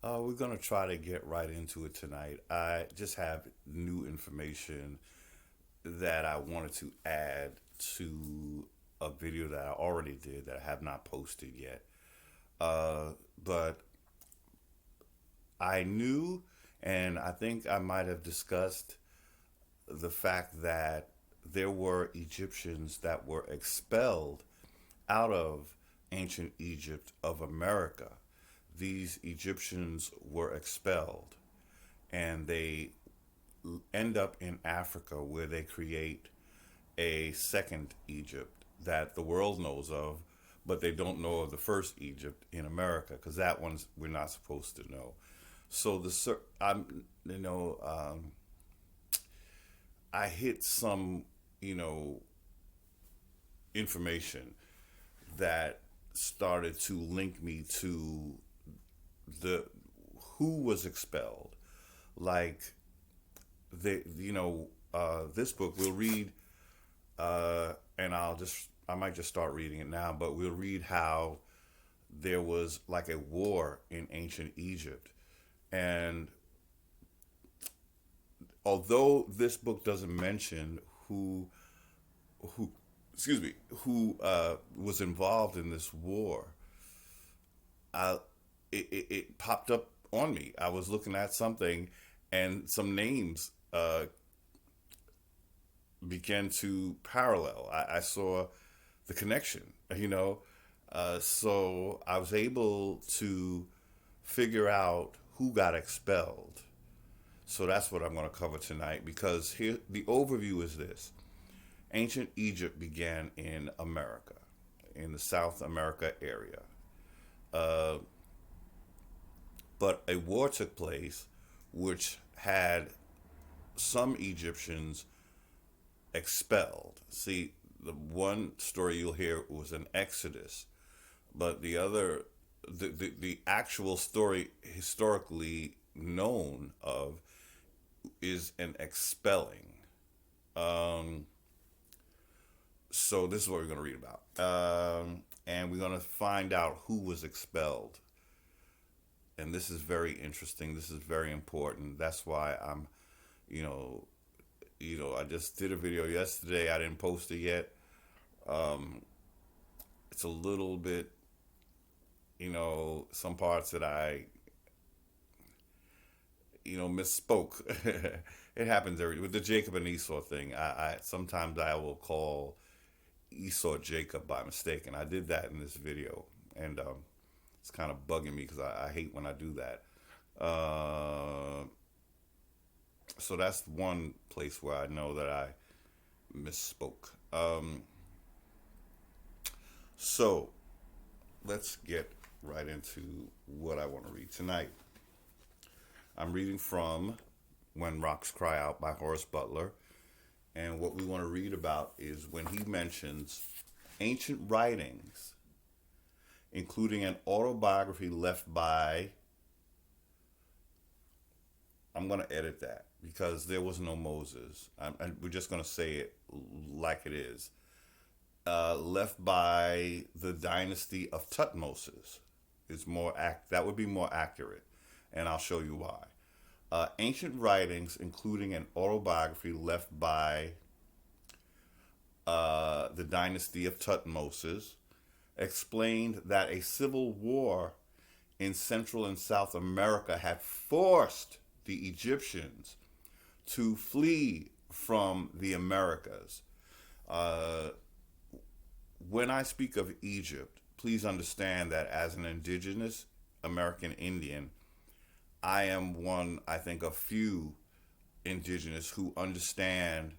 We're going to try to get right into it tonight. I just have new information that I wanted to add to a video that I already did that I have not posted yet. But I knew, and I think I might have discussed the fact that there were Egyptians that were expelled out of ancient Egypt of America. These Egyptians were expelled and they end up in Africa where they create a second Egypt that the world knows of, but they don't know of the first Egypt in America because that one's we're not supposed to know. So I'm I hit some you know information that started to link me to the who was expelled. Like this book we'll read, and I might just start reading it now, but we'll read how there was like a war in ancient Egypt, and although this book doesn't mention who excuse me who was involved in this war, I it popped up on me. I was looking at something, and some names began to parallel. I saw the connection, so I was able to figure out who got expelled. So that's what I'm going to cover tonight because here the overview is this. Ancient Egypt began in America, in the South America area. Uh, but a war took place which had some Egyptians expelled. See, the one story you'll hear was an exodus, but the actual story historically known of is an expelling. Um, so this is what we're going to read about. And we're going to find out who was expelled. And this is very interesting. This is very important. That's why you know, I just did a video yesterday. I didn't post it yet. Um, it's a little bit, some parts that I, misspoke. It happens with the Jacob and Esau thing. I sometimes I will call Esau Jacob by mistake, and I did that in this video, and it's kind of bugging me because I hate when I do that. So that's one place where I know that I misspoke. So let's get right into what I want to read tonight. I'm reading from When Rocks Cry Out by Horace Butler. And what we want to read about is when he mentions ancient writings, including an autobiography left by, I'm going to edit that because there was no Moses. And we're just going to say it like it is. Left by the dynasty of Tutmosis is that would be more accurate, and I'll show you why. Ancient writings, including an autobiography left by the dynasty of Tutmosis, explained that a civil war in Central and South America had forced the Egyptians to flee from the Americas. When I speak of Egypt, please understand that as an indigenous American Indian, I am one, I think, of few indigenous who understand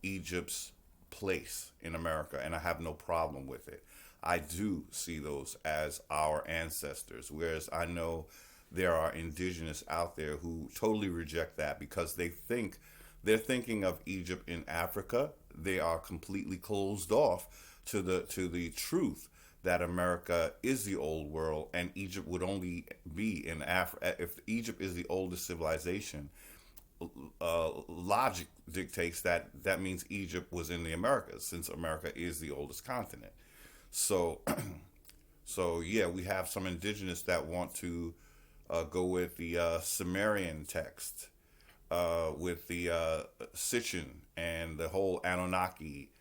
Egypt's place in America, and I have no problem with it. I do see those as our ancestors, whereas I know there are indigenous out there who totally reject that because they're thinking of Egypt in Africa. They are completely closed off to the truth that America is the old world and Egypt would only be in Africa. If Egypt is the oldest civilization, logic dictates that that means Egypt was in the Americas, since America is the oldest continent. So, so yeah, we have some indigenous that want to go with the Sumerian text, with the Sitchin and the whole Anunnaki.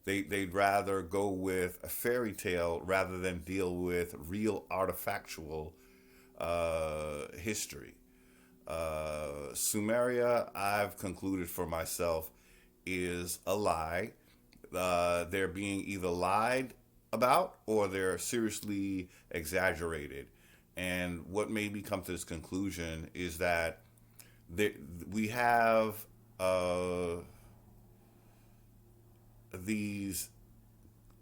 They'd rather go with a fairy tale rather than deal with real artifactual history. Sumeria, I've concluded for myself, is a lie. They're being either lied about or they're seriously exaggerated. And what made me come to this conclusion is that we have these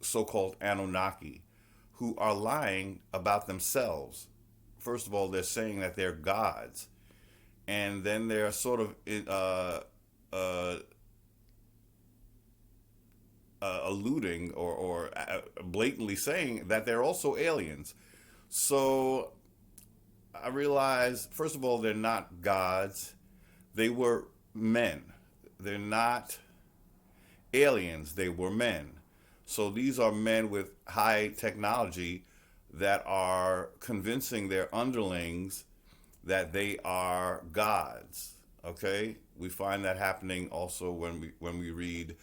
so-called Anunnaki who are lying about themselves. First of all, they're saying that they're gods, and then they're sort of alluding or blatantly saying that they're also aliens. So I realized, first of all, they're not gods. They were men. They're not aliens. They were men. So these are men with high technology that are convincing their underlings that they are gods. Okay, we find that happening also when we read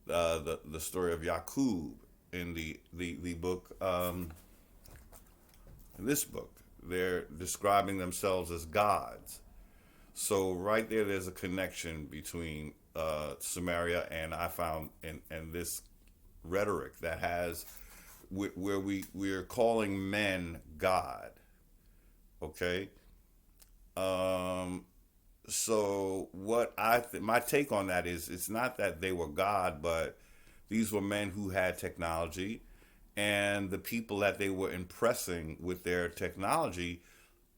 the story of Yaqub in the book. In this book, they're describing themselves as gods. So right there's a connection between Sumeria and I found in this rhetoric that has where we're calling men God. Okay. So what my take on that is, it's not that they were God, but these were men who had technology, and the people that they were impressing with their technology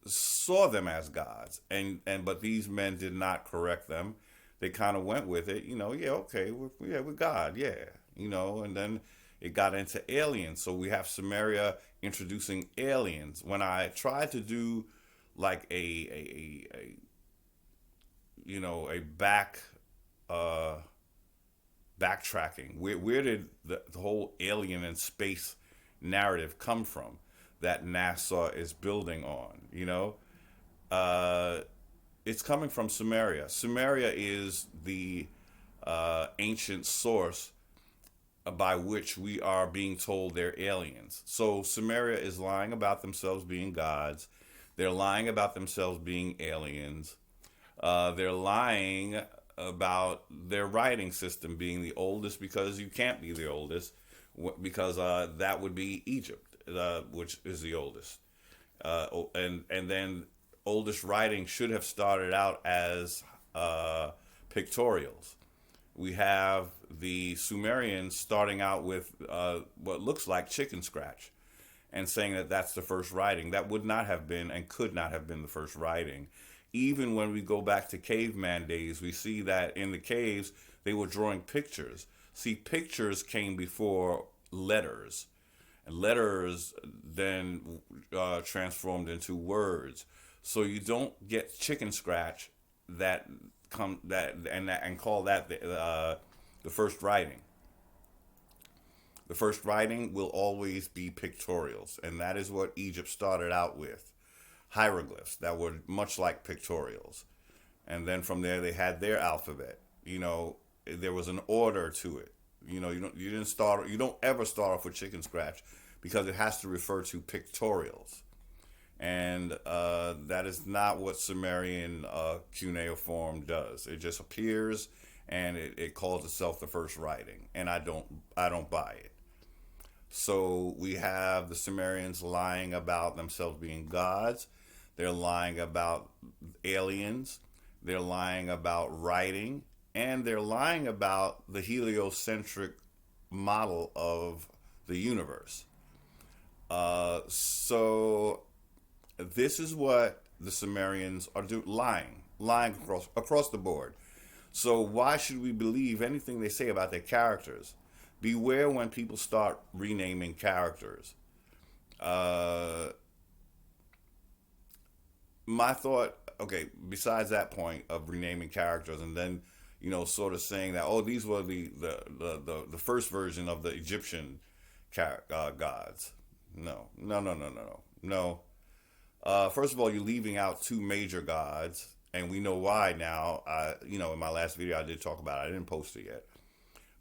saw them as gods, and but these men did not correct them. They kind of went with it, yeah, okay, we're God, yeah, and then it got into aliens. So we have Sumeria introducing aliens. When I tried to do like a backtracking, where did the whole alien and space narrative come from that NASA is building on? It's coming from Sumeria. Sumeria is the ancient source by which we are being told they're aliens. So Sumeria is lying about themselves being gods. They're lying about themselves being aliens. They're lying about their writing system being the oldest, because you can't be the oldest, because that would be Egypt, which is the oldest. And then oldest writing should have started out as pictorials. We have the Sumerians starting out with what looks like chicken scratch and saying that that's the first writing. That would not have been and could not have been the first writing. Even when we go back to caveman days, we see that in the caves, they were drawing pictures. See, pictures came before letters, and letters then transformed into words. So you don't get chicken scratch and call that the first writing. The first writing will always be pictorials, and that is what Egypt started out with. Hieroglyphs that were much like pictorials, and then from there they had their alphabet. There was an order to it. You don't ever start off with chicken scratch, because it has to refer to pictorials, and that is not what Sumerian cuneiform does. It just appears and it calls itself the first writing, and I don't buy it. So we have the Sumerians lying about themselves being gods. They're lying about aliens. They're lying about writing. And they're lying about the heliocentric model of the universe. So this is what the Sumerians are lying across the board. So why should we believe anything they say about their characters? Beware when people start renaming characters. My thought, okay, besides that point of renaming characters, and then sort of saying that, oh, these were the first version of the Egyptian gods. No. First of all, you're leaving out two major gods, and we know why now. In my last video I did talk about it. I didn't post it yet.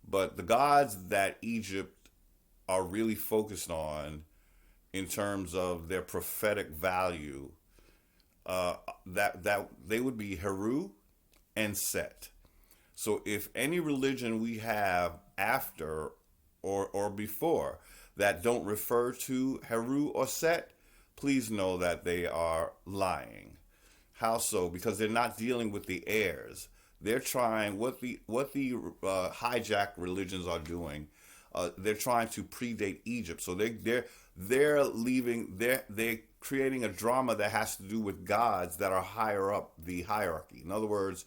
But the gods that Egypt are really focused on in terms of their prophetic value, that they would be Heru and Set. So if any religion we have after or before that don't refer to Heru or Set, please know that they are lying. How so? Because they're not dealing with the heirs. They're trying what the hijacked religions are doing. They're trying to predate Egypt. So they're creating a drama that has to do with gods that are higher up the hierarchy. In other words,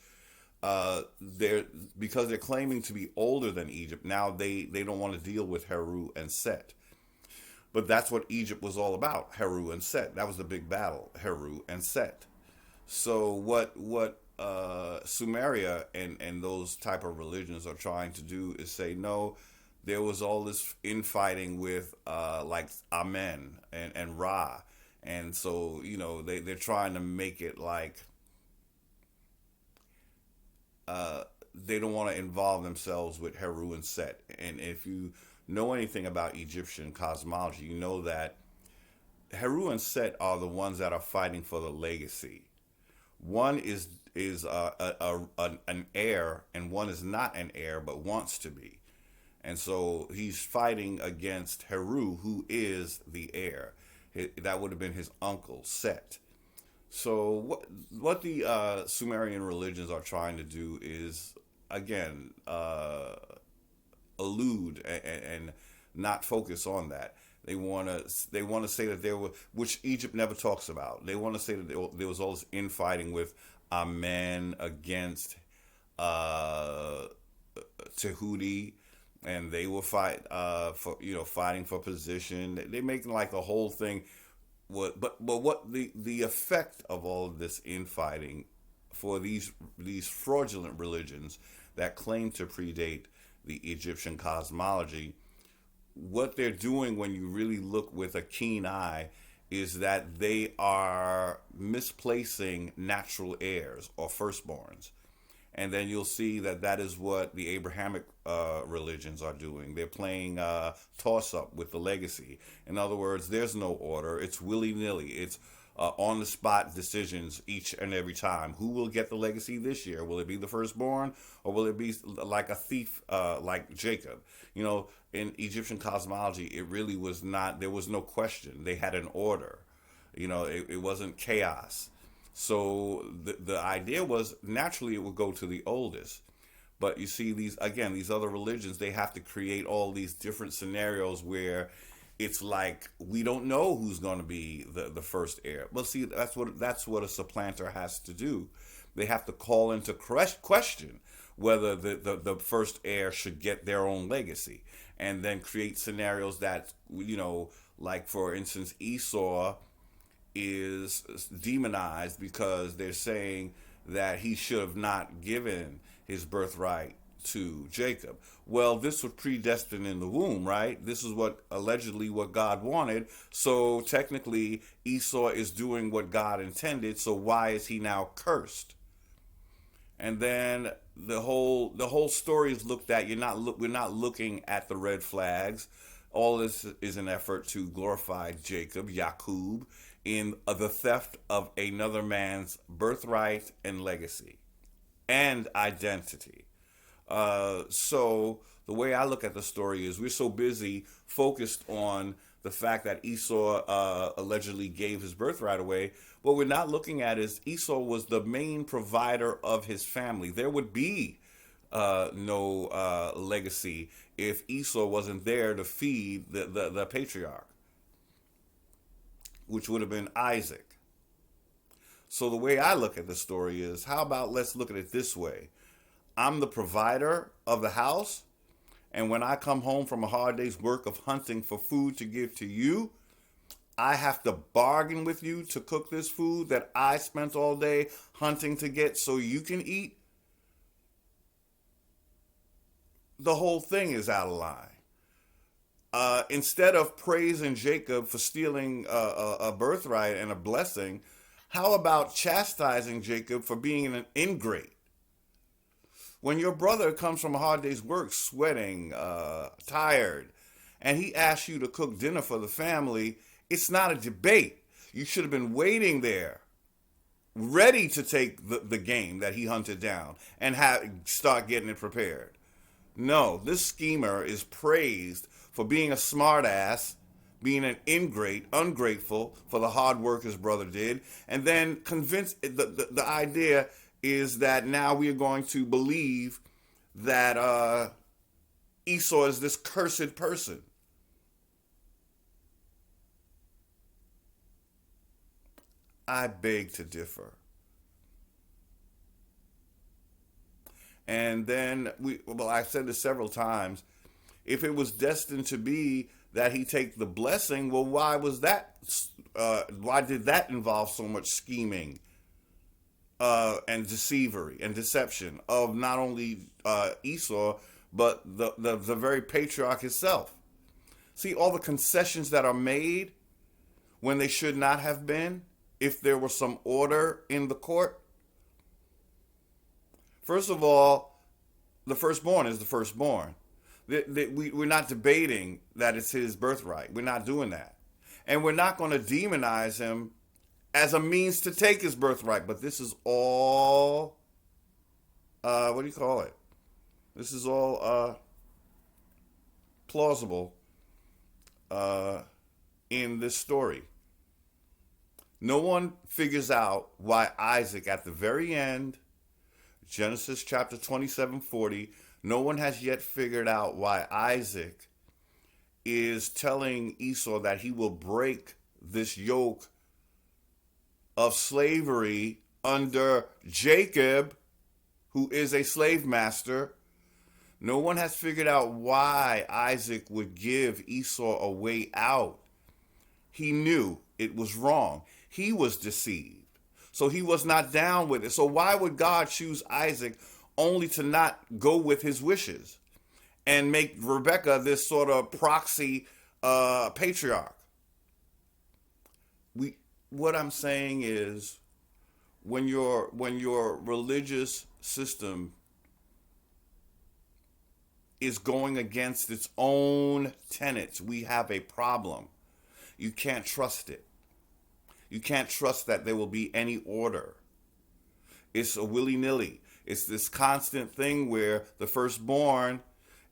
because they're claiming to be older than Egypt, now they don't want to deal with Heru and Set. But that's what Egypt was all about, Heru and Set. That was the big battle, Heru and Set. So what Sumeria and those type of religions are trying to do is say, no, there was all this infighting with like Amen and Ra. And so, they're trying to make it like they don't want to involve themselves with Heru and Set. And if you know anything about Egyptian cosmology, you know that Heru and Set are the ones that are fighting for the legacy. One is an heir, and one is not an heir but wants to be. And so he's fighting against Heru, who is the heir. That would have been his uncle, Set. So what the Sumerian religions are trying to do is, again, elude and not focus on that. They want to say that there were, which Egypt never talks about. They want to say that there was all this infighting with Amen against Tahuti, and they were fighting for position. They're making like the whole thing. But what the effect of all of this infighting for these fraudulent religions that claim to predate the Egyptian cosmology, what they're doing when you really look with a keen eye is that they are misplacing natural heirs or firstborns. And then you'll see that is what the Abrahamic religions are doing. They're playing toss-up with the legacy. In other words, there's no order. It's willy-nilly. It's on-the-spot decisions each and every time. Who will get the legacy this year? Will it be the firstborn, or will it be like a thief like Jacob? In Egyptian cosmology, it really was not. There was no question. They had an order. It wasn't chaos. So the idea was naturally it would go to the oldest. But you see, these other religions, they have to create all these different scenarios where it's like we don't know who's going to be the first heir. Well, see, that's what a supplanter has to do. They have to call into question whether the first heir should get their own legacy, and then create scenarios that, like for instance, Esau is demonized because they're saying that he should have not given his birthright to Jacob. Well, this was predestined in the womb, right? This is allegedly what God wanted. So technically Esau is doing what God intended. So why is he now cursed? And then the whole story is looked at. We're not looking at the red flags. All this is an effort to glorify Jacob, Yaqub, in the theft of another man's birthright and legacy and identity. So the way I look at the story is we're so busy focused on the fact that Esau allegedly gave his birthright away. What we're not looking at is Esau was the main provider of his family. There would be no legacy if Esau wasn't there to feed the patriarch, which would have been Isaac. So the way I look at the story is, how about let's look at it this way. I'm the provider of the house, and when I come home from a hard day's work of hunting for food to give to you, I have to bargain with you to cook this food that I spent all day hunting to get so you can eat. The whole thing is out of line. Instead of praising Jacob for stealing a birthright and a blessing, how about chastising Jacob for being an ingrate? When your brother comes from a hard day's work, sweating, tired, and he asks you to cook dinner for the family, it's not a debate. You should have been waiting there, ready to take the game that he hunted down and start getting it prepared. No, this schemer is praised for being a smartass, being an ingrate, ungrateful for the hard work his brother did, and then convinced the idea is that now we are going to believe that Esau is this cursed person. I beg to differ. And then I've said this several times. If it was destined to be that he take the blessing, well, why was that? Why did that involve so much scheming and deceivery and deception of not only Esau but the very patriarch himself? See all the concessions that are made when they should not have been. If there was some order in the court. First of all, the firstborn is the firstborn. We're not debating that it's his birthright. We're not doing that. And we're not going to demonize him as a means to take his birthright. But this is all, what do you call it? This is all plausible in this story. No one figures out why Isaac, at the very end, Genesis chapter 27:40, no one has yet figured out why Isaac is telling Esau that he will break this yoke of slavery under Jacob, who is a slave master. No one has figured out why Isaac would give Esau a way out. He knew it was wrong. He was deceived. So he was not down with it. So why would God choose Isaac only to not go with his wishes and make Rebekah this sort of proxy patriarch? What I'm saying is when your religious system is going against its own tenets, we have a problem. You can't trust it. You can't trust that there will be any order. It's a willy-nilly. It's this constant thing where the firstborn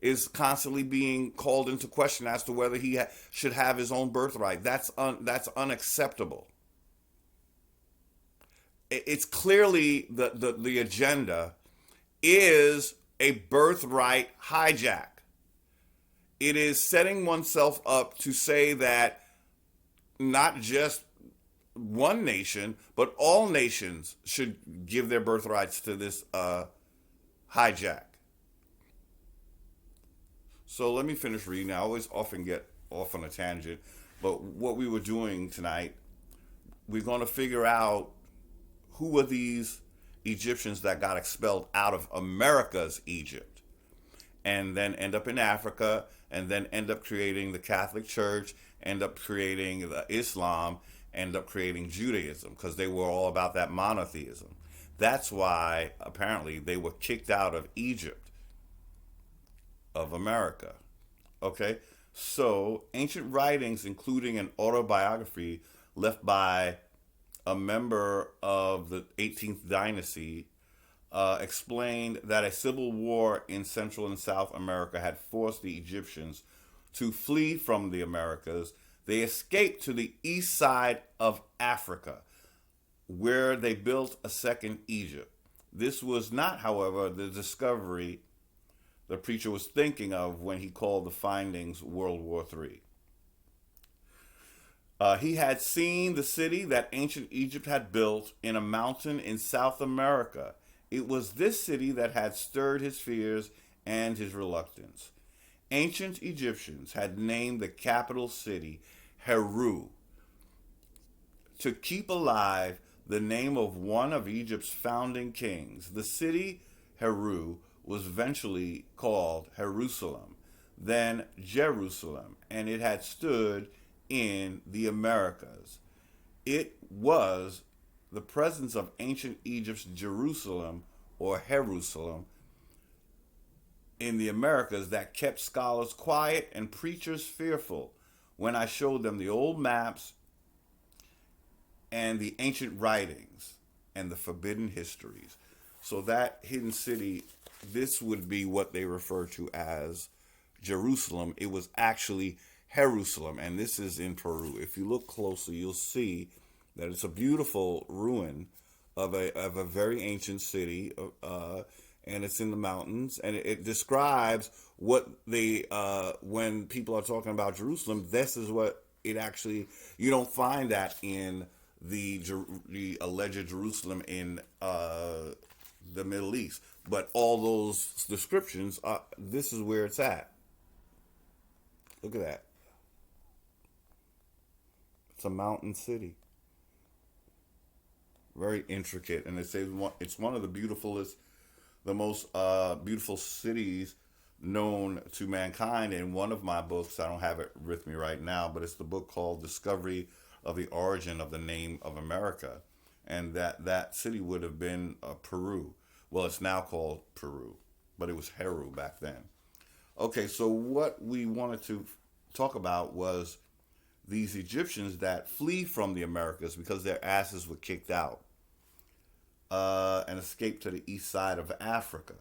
is constantly being called into question as to whether he should have his own birthright. That's unacceptable. It's clearly the agenda is a birthright hijack. It is setting oneself up to say that not just one nation, but all nations should give their birthrights to this hijack. So let me finish reading. I always often get off on a tangent, but what we were doing tonight, we're going to figure out who were these Egyptians that got expelled out of America's Egypt, and then end up in Africa, and then end up creating the Catholic Church, end up creating the Islam, end up creating Judaism, because they were all about that monotheism. That's why apparently they were kicked out of Egypt, of America. Okay, so ancient writings, including an autobiography left by a member of the 18th dynasty, explained that a civil war in Central and South America had forced the Egyptians to flee from the Americas. They escaped to the east side of Africa, where they built a second Egypt. This was not, however, the discovery the preacher was thinking of when he called the findings World War III. He had seen the city that ancient Egypt had built in a mountain in South America. It was this city that had stirred his fears and his reluctance. Ancient Egyptians had named the capital city Heru to keep alive the name of one of Egypt's founding kings. The city Heru was eventually called Jerusalem. than Jerusalem, and it had stood in the Americas. It was the presence of ancient Egypt's Jerusalem or Jerusalem in the Americas that kept scholars quiet and preachers fearful when I showed them the old maps and the ancient writings and the forbidden histories. So that hidden city, this would be what they refer to as Jerusalem. It was actually Jerusalem, and this is in Peru. If you look closely, you'll see that it's a beautiful ruin of a very ancient city, and it's in the mountains, and it describes what they when people are talking about Jerusalem, this is what it actually, you don't find that in the alleged Jerusalem in the Middle East, but all those descriptions this is where it's at. Look at that. It's a mountain city, very intricate, and it says it's one of the the most beautiful cities known to mankind. In one of my books, I don't have it with me right now, but it's the book called Discovery of the Origin of the Name of America, and that city would have been Peru. Well, it's now called Peru, but it was Heru back then. Okay, so what we wanted to talk about was these Egyptians that flee from the Americas because their asses were kicked out and escaped to the east side of Africa.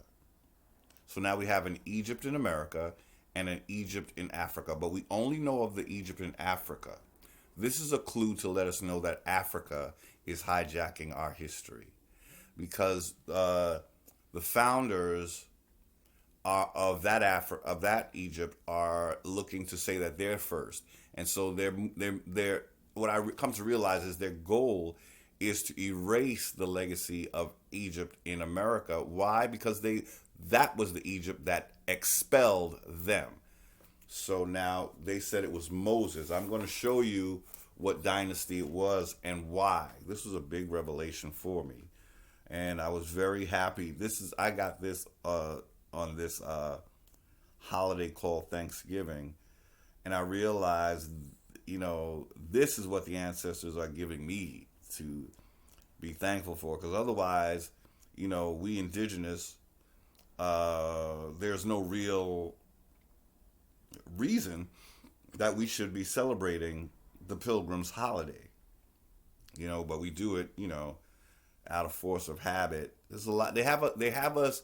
So now we have an Egypt in America and an Egypt in Africa, but we only know of the Egypt in Africa. This is a clue to let us know that Africa is hijacking our history, because the founders of that Egypt are looking to say that they're first, and so they're what I come to realize is their goal is to erase the legacy of Egypt in America. Why? Because that was the Egypt that expelled them. So now they said it was Moses. I'm going to show you what dynasty it was and why. This was a big revelation for me, and I was very happy. I got this on this holiday called Thanksgiving, and I realized, this is what the ancestors are giving me to be thankful for, because otherwise, we indigenous, there's no real reason that we should be celebrating the Pilgrims' holiday, but we do it, out of force of habit. There's a lot. They have us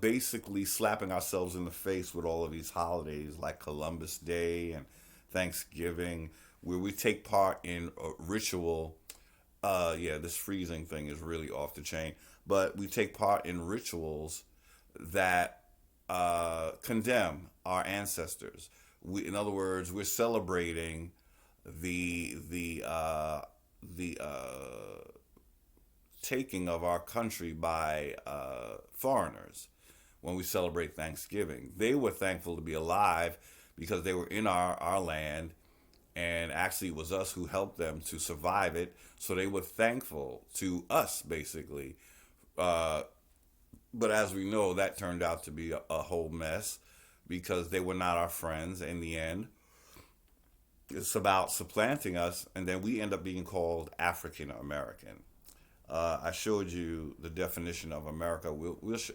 basically slapping ourselves in the face with all of these holidays like Columbus Day and Thanksgiving, where we take part in a ritual. This freezing thing is really off the chain, but we take part in rituals that condemn our ancestors. In other words, we're celebrating the taking of our country by foreigners when we celebrate Thanksgiving. They were thankful to be alive because they were in our land, and actually it was us who helped them to survive it. So they were thankful to us, basically. But as we know, that turned out to be a whole mess, because they were not our friends in the end. It's about supplanting us, and then we end up being called African American. I showed you the definition of America.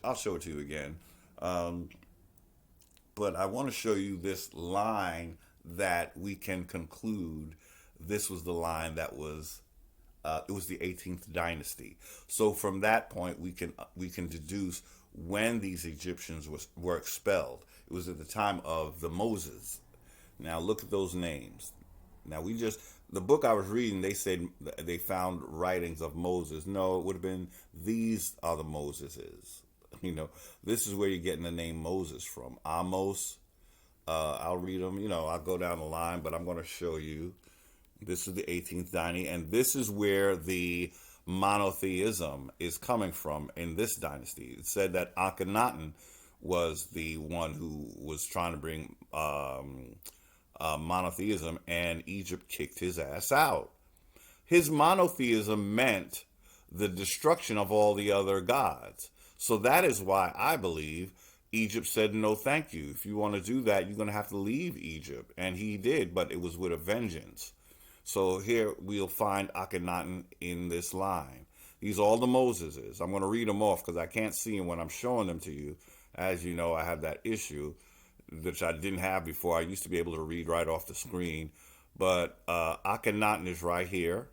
I'll show it to you again. But I want to show you this line that we can conclude this was the line that was, it was the 18th dynasty. So from that point, we can deduce when these Egyptians were expelled. It was at the time of the Moses. Now look at those names. Now the book I was reading, they said they found writings of Moses. No, it would have been, these are the Moseses. This is where you're getting the name Moses from. Amos. I'll read them. I'll go down the line, but I'm going to show you. This is the 18th dynasty, and this is where the monotheism is coming from in this dynasty. It said that Akhenaten was the one who was trying to bring monotheism, and Egypt kicked his ass out. His monotheism meant the destruction of all the other gods. So that is why I believe Egypt said no thank you. If you want to do that, you're going to have to leave Egypt. And he did, but it was with a vengeance. So here we'll find Akhenaten in this line. These are all the Moseses. I'm going to read them off because I can't see them when I'm showing them to you. As you know, I have that issue, which I didn't have before. I used to be able to read right off the screen. But Akhenaten is right here.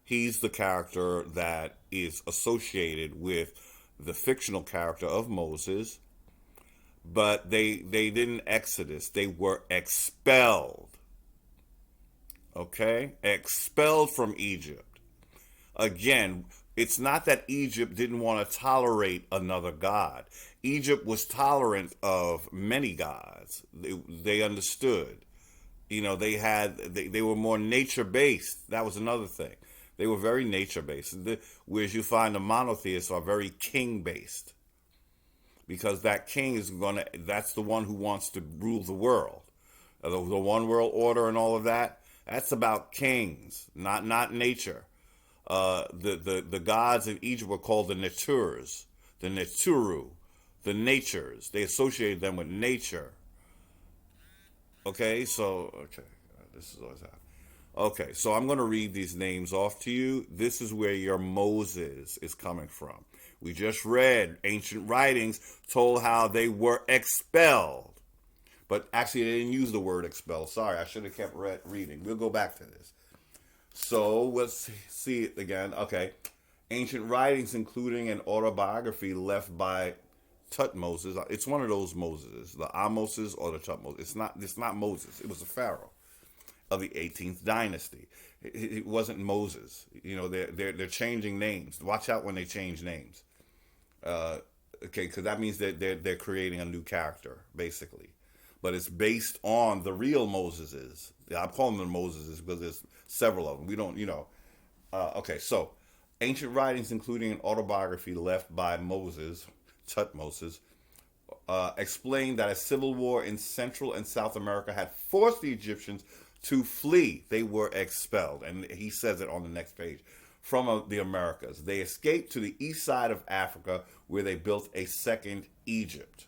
He's the character that is associated with the fictional character of Moses. But they didn't exodus. They were expelled. Okay? Expelled from Egypt. Again, it's not that Egypt didn't want to tolerate another god. Egypt was tolerant of many gods. They understood. You know, they were more nature-based. That was another thing. They were very nature-based. Whereas you find the monotheists are very king-based. Because that king is that's the one who wants to rule the world. The one world order and all of that, that's about kings, not nature. The gods in Egypt were called the Naturs, the Neturu, the natures. They associated them with nature. Okay, this is always happening. Okay, so I'm going to read these names off to you. This is where your Moses is coming from. We just read ancient writings told how they were expelled. But actually, they didn't use the word expelled. Sorry, I should have kept reading. We'll go back to this. So let's see it again. Okay. Ancient writings, including an autobiography left by Tutmosis. It's one of those Moses, the Amoses or the Tutmosis. It's not Moses. It was a pharaoh of the 18th dynasty. It wasn't Moses. You know, they're changing names. Watch out when they change names. Okay, because that means that they're creating a new character, basically. But it's based on the real Moseses. I'm calling them Moseses because there's several of them. We don't, okay, so ancient writings, including an autobiography left by Moses, Tutmosis, explained that a civil war in Central and South America had forced the Egyptians to flee. They were expelled. And he says it on the next page. From the Americas. They escaped to the east side of Africa where they built a second Egypt.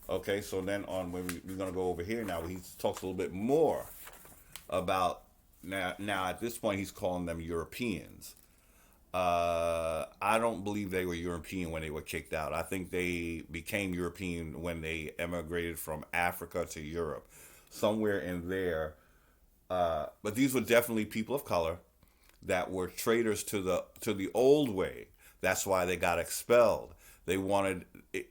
Okay, so then we're going to go over here now. He talks a little bit more about, now at this point he's calling them Europeans. I don't believe they were European when they were kicked out. I think they became European when they emigrated from Africa to Europe. Somewhere in there. But these were definitely people of color that were traitors to the old way. That's why they got expelled. They wanted,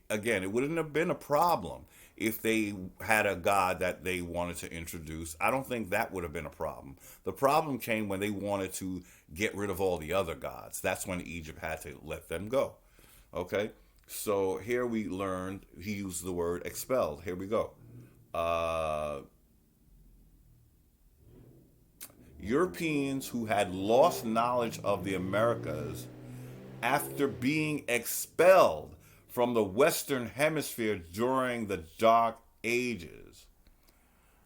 again, it wouldn't have been a problem if they had a god that they wanted to introduce. I don't think that would have been a problem. The problem came when they wanted to get rid of all the other gods. That's when Egypt had to let them go. Okay? So here we learned, he used the word expelled. Here we go. Europeans who had lost knowledge of the Americas after being expelled from the Western Hemisphere during the Dark Ages.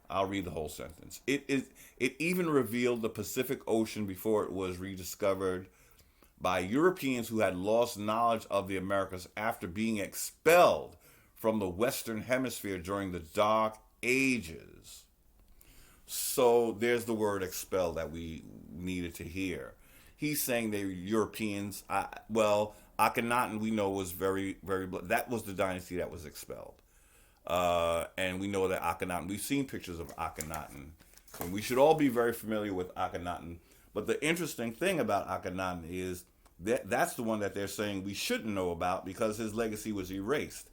I'll read the whole sentence. It even revealed the Pacific Ocean before it was rediscovered by Europeans who had lost knowledge of the Americas after being expelled from the Western Hemisphere during the Dark Ages. So there's the word expelled that we needed to hear. He's saying they're Europeans. Akhenaten we know was very, very, that was the dynasty that was expelled. And we know that Akhenaten, we've seen pictures of Akhenaten. And we should all be very familiar with Akhenaten. But the interesting thing about Akhenaten is that's the one that they're saying we shouldn't know about because his legacy was erased.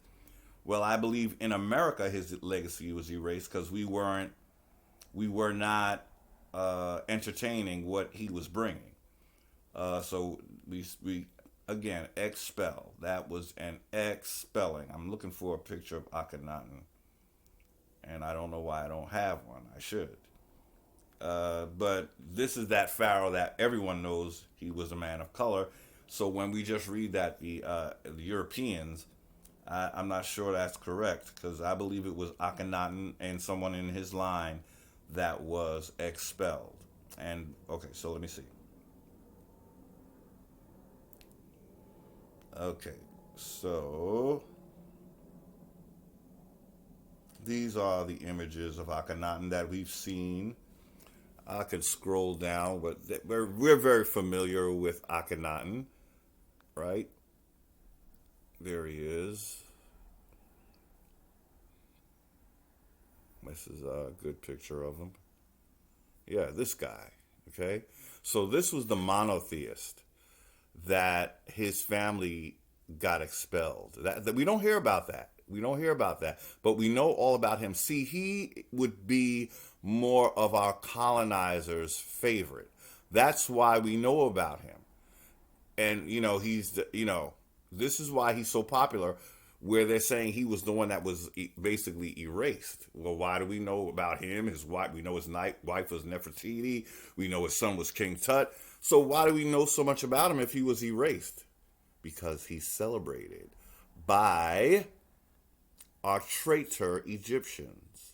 Well, I believe in America his legacy was erased because we were not entertaining what he was bringing. So we again, expel. That was an expelling. I'm looking for a picture of Akhenaten. And I don't know why I don't have one. I should. But this is that pharaoh that everyone knows he was a man of color. So when we just read that the Europeans, I'm not sure that's correct because I believe it was Akhenaten and someone in his line that was expelled. And okay, so let me see. Okay, So these are the images of Akhenaten that we've seen. I could scroll down, but we're very familiar with Akhenaten, right? There he is. This is a good picture of him. Yeah, this guy. Okay, so this was the monotheist that his family got expelled. That we don't hear about that. We don't hear about that, but we know all about him. See, he would be more of our colonizers' favorite. That's why we know about him. And, this is why he's so popular, where they're saying he was the one that was basically erased. Well, why do we know about him? His wife, we know his wife was Nefertiti. We know his son was King Tut. So why do we know so much about him if he was erased? Because he's celebrated by our traitor Egyptians.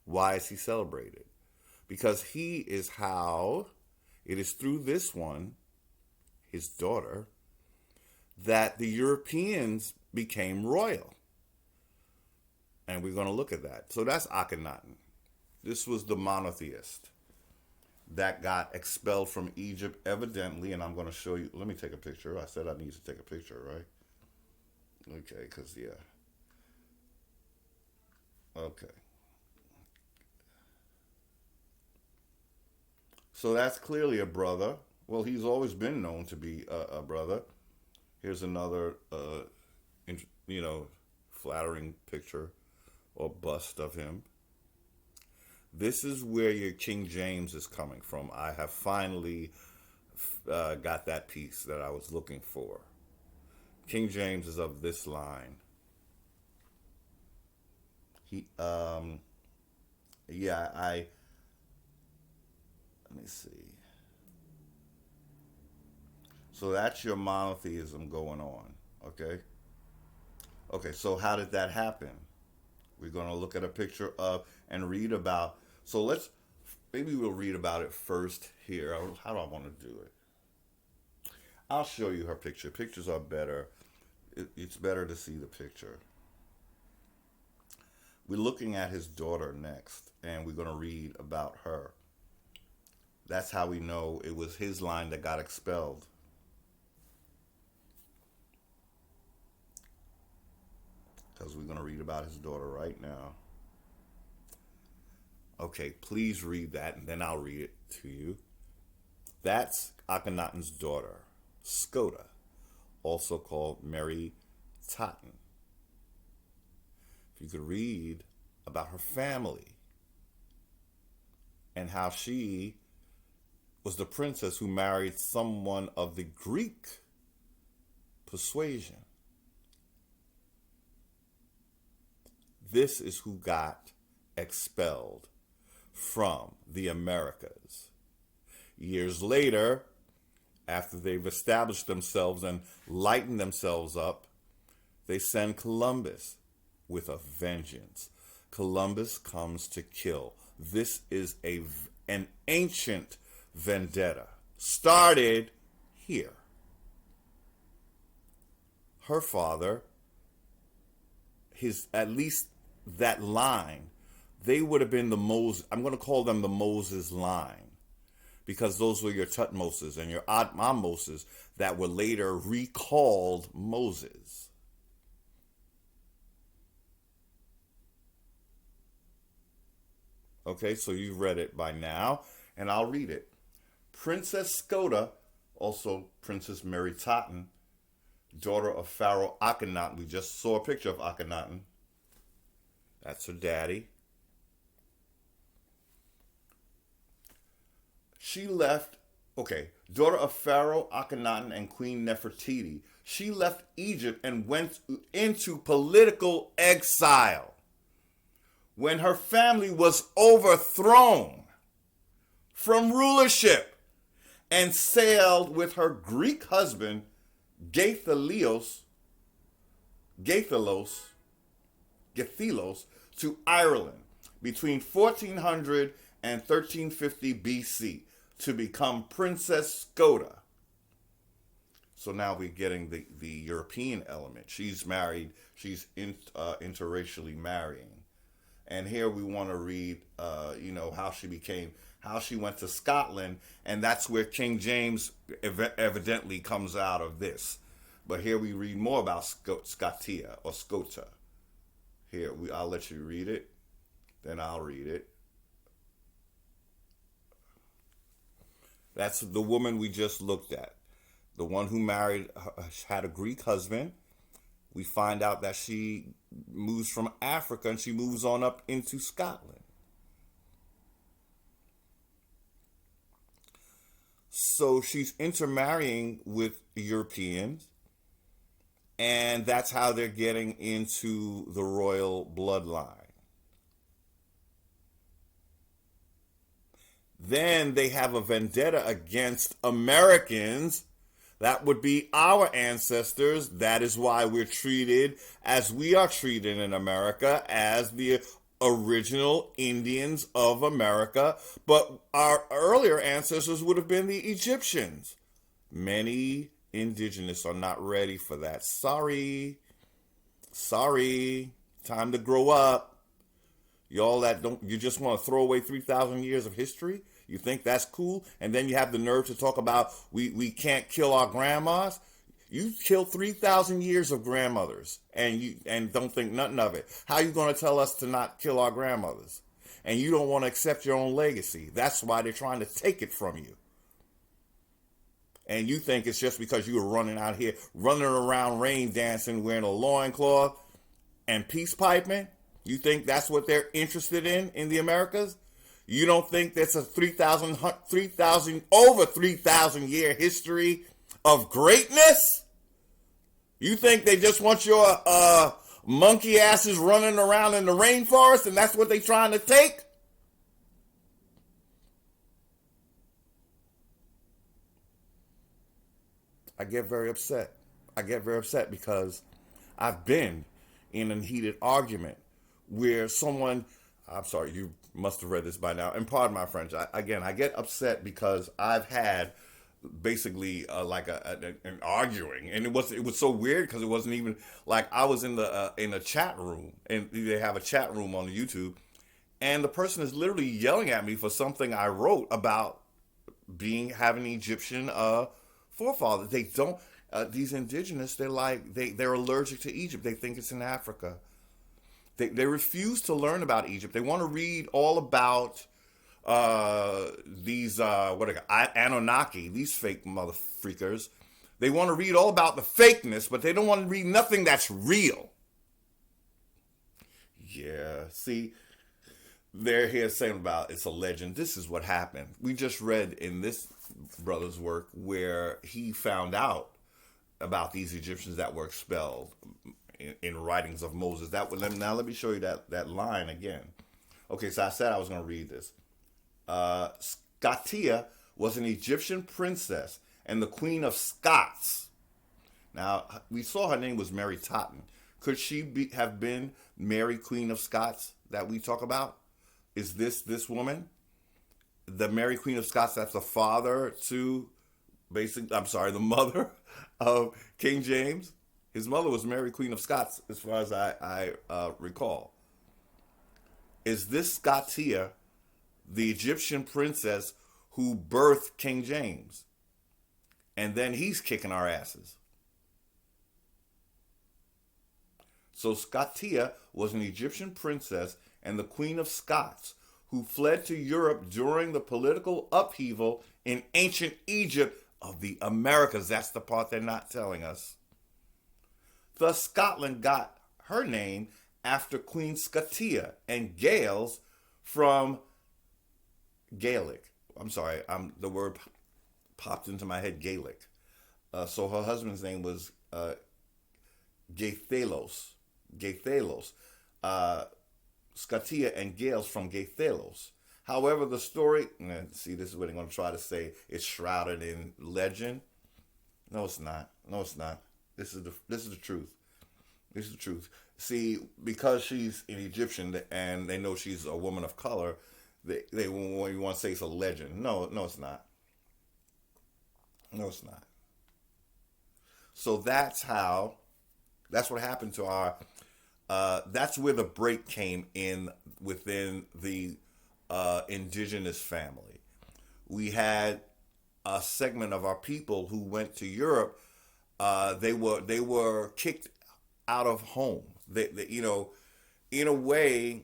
Why is he celebrated? Because he is how, it is through this one, his daughter, that the Europeans became royal. And we're going to look at that. So that's Akhenaten. This was the monotheist that got expelled from Egypt, evidently, and I'm going to show you. Let me take a picture. I said I need to take a picture, right? Okay, because, yeah. Okay. So that's clearly a brother. Well, he's always been known to be a brother. Here's another, flattering picture or bust of him. This is where your King James is coming from. I have finally got that piece that I was looking for. King James is of this line. Let me see. So that's your monotheism going on, okay? Okay, so how did that happen? We're going to look at a picture of and read about. So maybe we'll read about it first here. How do I want to do it? I'll show you her picture. Pictures are better. It's better to see the picture. We're looking at his daughter next, and we're going to read about her. That's how we know it was his line that got expelled. Because we're going to read about his daughter right now. Okay, please read that, and then I'll read it to you. That's Akhenaten's daughter, Skoda, also called Mary Totten. If you could read about her family and how she was the princess who married someone of the Greek persuasion. This is who got expelled from the Americas. Years later, after they've established themselves and lightened themselves up, they send Columbus with a vengeance. Columbus comes to kill. This is an ancient vendetta. Started here. Her father, at least that line, they would have been the Moses. I'm going to call them the Moses line, because those were your Tutmoses and your Admamoses that were later recalled Moses. Okay, so you've read it by now, and I'll read it. Princess Skoda, also Princess Mary Totten, daughter of Pharaoh Akhenaten. We just saw a picture of Akhenaten. That's her daddy. She left, daughter of Pharaoh Akhenaten and Queen Nefertiti. She left Egypt and went into political exile when her family was overthrown from rulership and sailed with her Greek husband, Gethilos, to Ireland between 1400 and 1350 BC to become Princess Skoda. So now we're getting the European element. She's married. She's interracially marrying. And here we want to read, how she went to Scotland, and that's where King James evidently comes out of this. But here we read more about Scotia or Scota. Here, I'll let you read it, then I'll read it. That's the woman we just looked at. The one who had a Greek husband. We find out that she moves from Africa and she moves on up into Scotland. So she's intermarrying with Europeans, and that's how they're getting into the royal bloodline. Then they have a vendetta against Americans. That would be our ancestors. That is why we're treated as we are treated in America, as the original Indians of America. But our earlier ancestors would have been the Egyptians. Many indigenous are not ready for that. Sorry. Time to grow up. Y'all you just want to throw away 3,000 years of history? You think that's cool? And then you have the nerve to talk about we can't kill our grandmas? You killed 3,000 years of grandmothers and don't think nothing of it. How you going to tell us to not kill our grandmothers? And you don't want to accept your own legacy. That's why they're trying to take it from you. And you think it's just because you were running out here, running around rain dancing, wearing a loincloth and peace piping? You think that's what they're interested in the Americas? You don't think that's a 3,000 over 3,000 year history of greatness? You think they just want your monkey asses running around in the rainforest and that's what they're trying to take? I get very upset. Because I've been in a heated argument where I'm sorry, you must have read this by now, and pardon my French. I get upset because I've had basically an arguing, and it was so weird because it wasn't even like I was in a chat room, and they have a chat room on YouTube, and the person is literally yelling at me for something I wrote about having Egyptian forefathers. They don't. These indigenous, they're allergic to Egypt. They think it's in Africa. They refuse to learn about Egypt. They want to read all about these Anunnaki, these fake mother freakers. They want to read all about the fakeness, but they don't want to read nothing that's real. Yeah, see, they're here saying about it's a legend. This is what happened. We just read in this brother's work where he found out about these Egyptians that were expelled in writings of Moses. Now let me show you that line again. Okay, so I said I was going to read this. Scotia was an Egyptian princess and the Queen of Scots. Now, we saw her name was Mary Totten. Could she have been Mary, Queen of Scots, that we talk about? Is this woman? The Mary, Queen of Scots, that's the mother of King James? His mother was Mary, Queen of Scots, as far as I recall. Is this Scotia the Egyptian princess who birthed King James? And then he's kicking our asses. So Scotia was an Egyptian princess and the Queen of Scots who fled to Europe during the political upheaval in ancient Egypt of the Americas. That's the part they're not telling us. Thus, Scotland got her name after Queen Scotia and Gales from Gaelic. I'm sorry, the word popped into my head, Gaelic. So her husband's name was Gaethelos. Scotia and Gales from Gaethelos. However, the story, see, this is what they're going to try to say, it's shrouded in legend. No, it's not. This is the truth. This is the truth. See, because she's an Egyptian and they know she's a woman of color, they want to say it's a legend. No, it's not. No, it's not. So that's what happened to our, that's where the break came in within the indigenous family. We had a segment of our people who went to Europe. They were kicked out of home. In a way,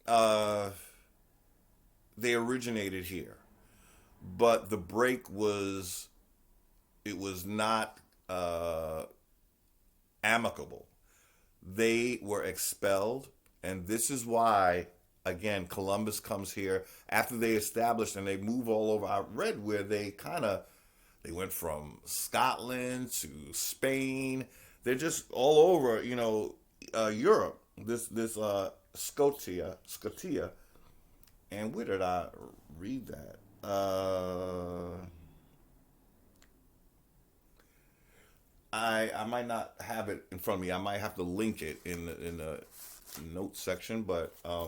uh, they originated here, but the break was not amicable. They were expelled, and this is why, again, Columbus comes here after they established and they move all over. I read where they went from Scotland to Spain. They're just all over, Europe. This Scotia, and where did I read that? I might not have it in front of me. I might have to link it in the notes section, but I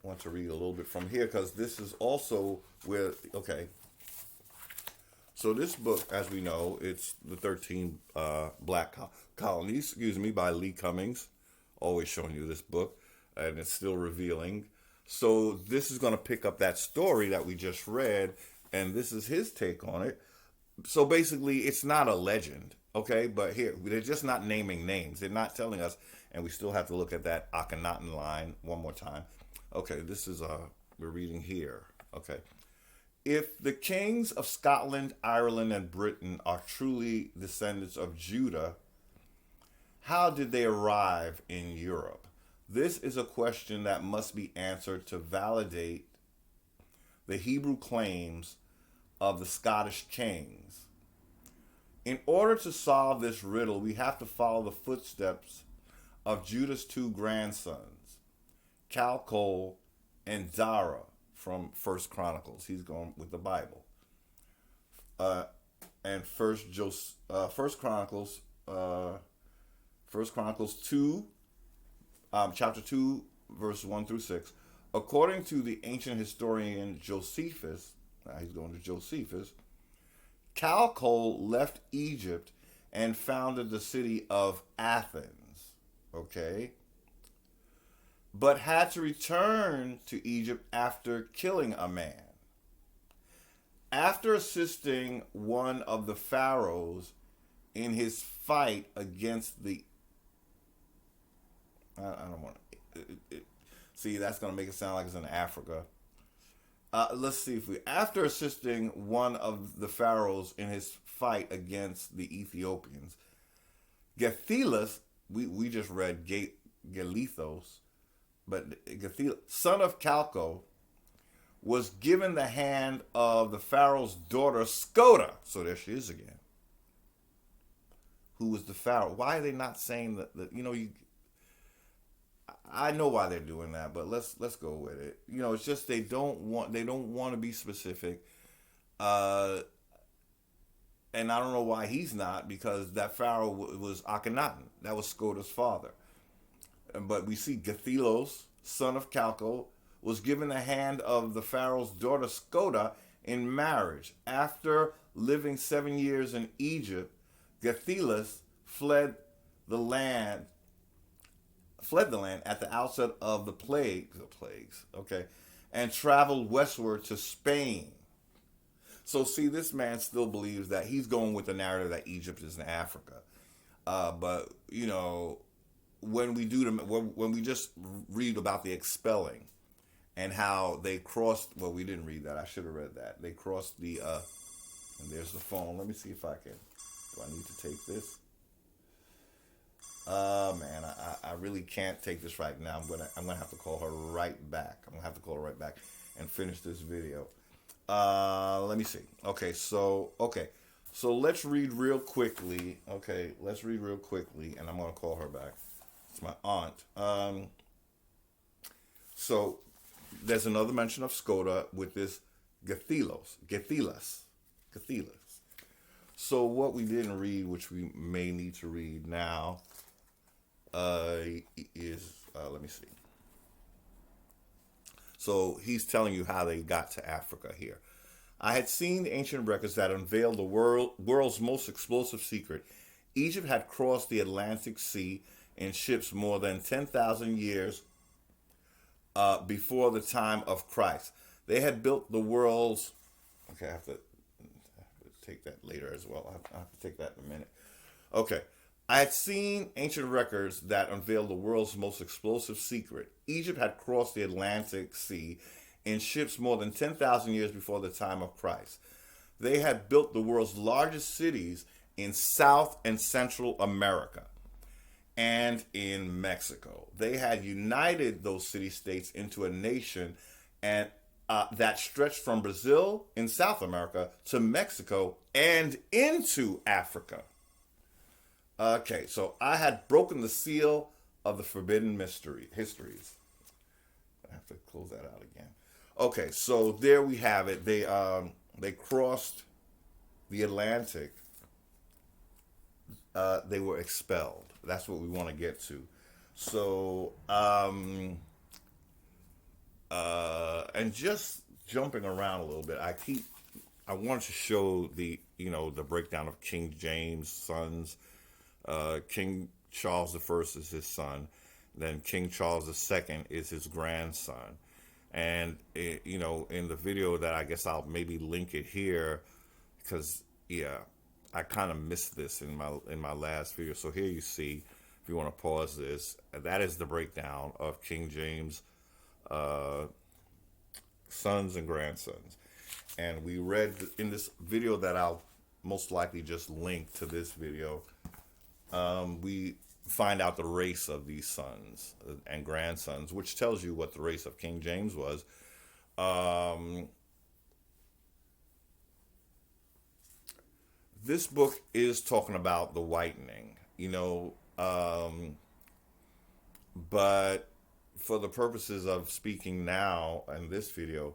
want to read a little bit from here because this is also where, okay. So this book, as we know, it's the 13 Black Colonies, by Lee Cummings. Always showing you this book, and it's still revealing. So this is going to pick up that story that we just read, and this is his take on it. So basically, it's not a legend, okay? But here, they're just not naming names. They're not telling us, and we still have to look at that Akhenaten line one more time. Okay, this is, we're reading here, okay. If the kings of Scotland, Ireland, and Britain are truly descendants of Judah, how did they arrive in Europe? This is a question that must be answered to validate the Hebrew claims of the Scottish kings. In order to solve this riddle, we have to follow the footsteps of Judah's two grandsons, Calcol and Dara, from First Chronicles. He's going with the Bible. And First Chronicles 2, chapter 2, verse 1 through 6. According to the ancient historian Josephus, he's going to Josephus, Calcol left Egypt and founded the city of Athens, okay? But had to return to Egypt after killing a man. After assisting one of the pharaohs in his fight against the... I don't want to... See, that's going to make it sound like it's in Africa. Let's see if we... After assisting one of the pharaohs in his fight against the Ethiopians, Gethilas, we just read Gelithos, but Gethilas, son of Calco, was given the hand of the pharaoh's daughter, Skoda. So there she is again. Who was the pharaoh? Why are they not saying that I know why they're doing that, but let's go with it. It's just they don't want to be specific. And I don't know why he's not, because that pharaoh was Akhenaten. That was Skoda's father. But we see Gethilos, son of Calco, was given the hand of the pharaoh's daughter Skoda in marriage. After living 7 years in Egypt, Gethilas fled the land at the outset of the plagues, okay, and traveled westward to Spain. So see, this man still believes that he's going with the narrative that Egypt is in Africa. But when we just read about the expelling and how they crossed, well, we didn't read that. I should have read that. They crossed the, and there's the phone. Let me see if I can. Do I need to take this? Man, I really can't take this right now. I'm gonna have to call her right back. And finish this video. Let me see. Okay, so let's read real quickly. And I'm gonna call her back. It's my aunt. So there's another mention of Skoda with this Gethilas. So what we didn't read, which we may need to read now, is let me see. So he's telling you how they got to Africa here. I had seen ancient records that unveiled the world's most explosive secret. Egypt had crossed the Atlantic Sea in ships more than 10,000 years before the time of Christ. They had built the world's. Okay, I have to take that later as well. I have to take that in a minute. Okay. I had seen ancient records that unveiled the world's most explosive secret. Egypt had crossed the Atlantic Sea in ships more than 10,000 years before the time of Christ. They had built the world's largest cities in South and Central America and in Mexico. They had united those city-states into a nation and that stretched from Brazil in South America to Mexico and into Africa. Okay, so I had broken the seal of the forbidden histories. I have to close that out again. Okay, so there we have it. They crossed the Atlantic. They were expelled. That's what we want to get to. So, and just jumping around a little bit, I wanted to show the breakdown of King James' sons. King Charles I is his son. Then King Charles II is his grandson. And, in the video that I guess I'll maybe link it here, because, I kind of missed this in my last video. So here you see, if you want to pause this, that is the breakdown of King James' sons and grandsons. And we read in this video that I'll most likely just link to this video, we find out the race of these sons and grandsons, which tells you what the race of King James was. This book is talking about the whitening, but for the purposes of speaking now in this video,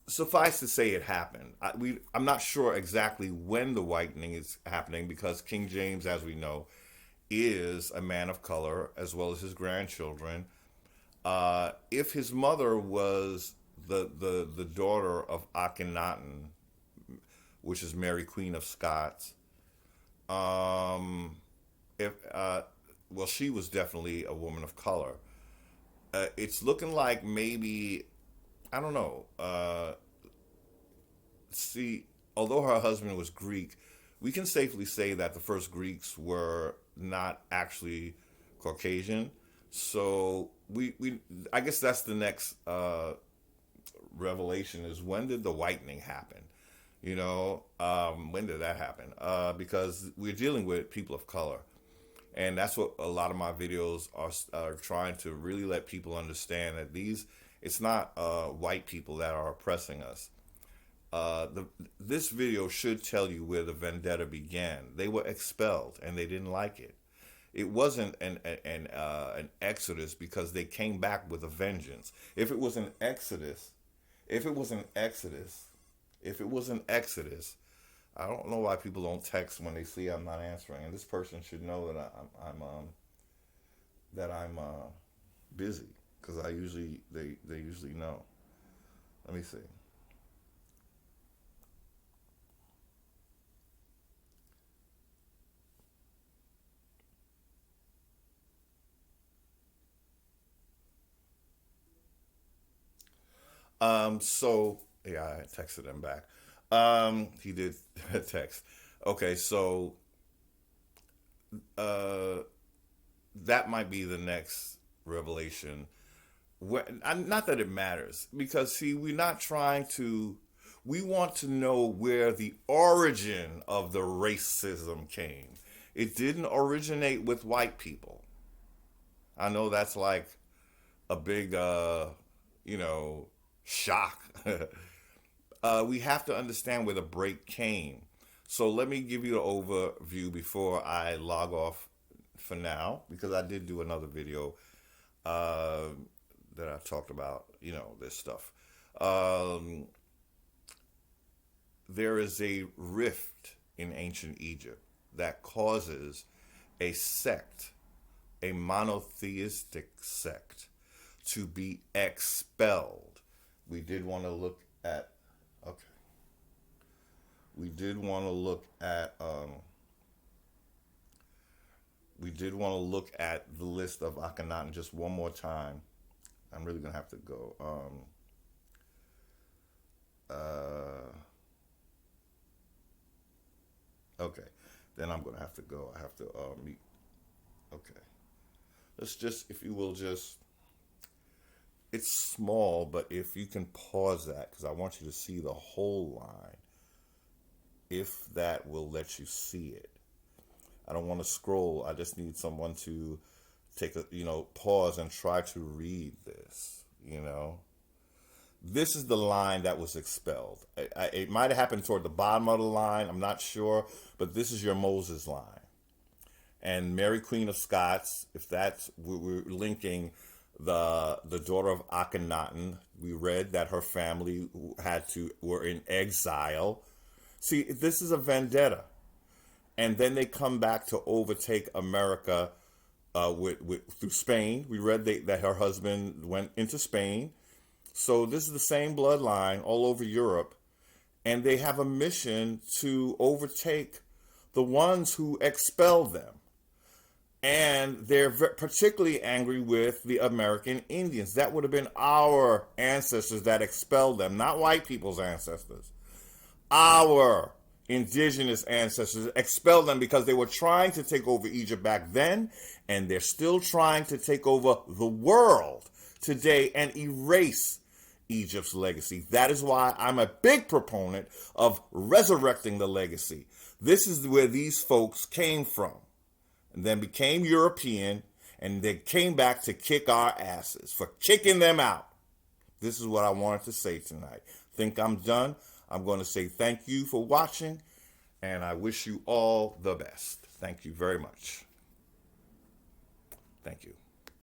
suffice to say it happened. I'm not sure exactly when the whitening is happening, because King James, as we know, is a man of color, as well as his grandchildren. If his mother was the daughter of Akhenaten, which is Mary Queen of Scots, she was definitely a woman of color. It's looking like maybe, I don't know. Although her husband was Greek, we can safely say that the first Greeks were not actually Caucasian. So I guess that's the next revelation, is when did the whitening happen? When did that happen? Because we're dealing with people of color. And that's what a lot of my videos are trying to really let people understand, that it's not white people that are oppressing us. This video should tell you where the vendetta began. They were expelled and they didn't like it. It wasn't an exodus because they came back with a vengeance. If it was an exodus, I don't know why people don't text when they see I'm not answering. And this person should know that I'm busy, because they usually know. Let me see. I texted him back. He did text. Okay, so that might be the next revelation. Not that it matters, because see, we want to know where the origin of the racism came. It didn't originate with white people. I know that's like a big, shock. We have to understand where the break came. So let me give you an overview before I log off for now, because I did do another video that I talked about, this stuff. There is a rift in ancient Egypt that causes a sect, a monotheistic sect, to be expelled. We did want to look at did want to look at the list of Akhenaten just one more time. I'm really gonna have to go. Okay, then I'm gonna have to go. I have to meet. Okay, let's just, if you will, just. It's small, but if you can pause that, because I want you to see the whole line. If that will let you see it. I don't want to scroll. I just need someone to take a, pause and try to read this, This is the line that was expelled. It might have happened toward the bottom of the line. I'm not sure, but this is your Moses line. And Mary Queen of Scots, if that's, we're linking the daughter of Akhenaten. We read that her family were in exile. See, this is a vendetta. And then they come back to overtake America through Spain. We read that her husband went into Spain. So this is the same bloodline all over Europe. And they have a mission to overtake the ones who expelled them. And they're particularly angry with the American Indians. That would have been our ancestors that expelled them, not white people's ancestors. Our indigenous ancestors expelled them because they were trying to take over Egypt back then, and they're still trying to take over the world today and erase Egypt's legacy. That is why I'm a big proponent of resurrecting the legacy. This is where these folks came from. And then became European, and they came back to kick our asses for kicking them out. This is what I wanted to say tonight. Think I'm done. I'm going to say thank you for watching, and I wish you all the best. Thank you very much. Thank you.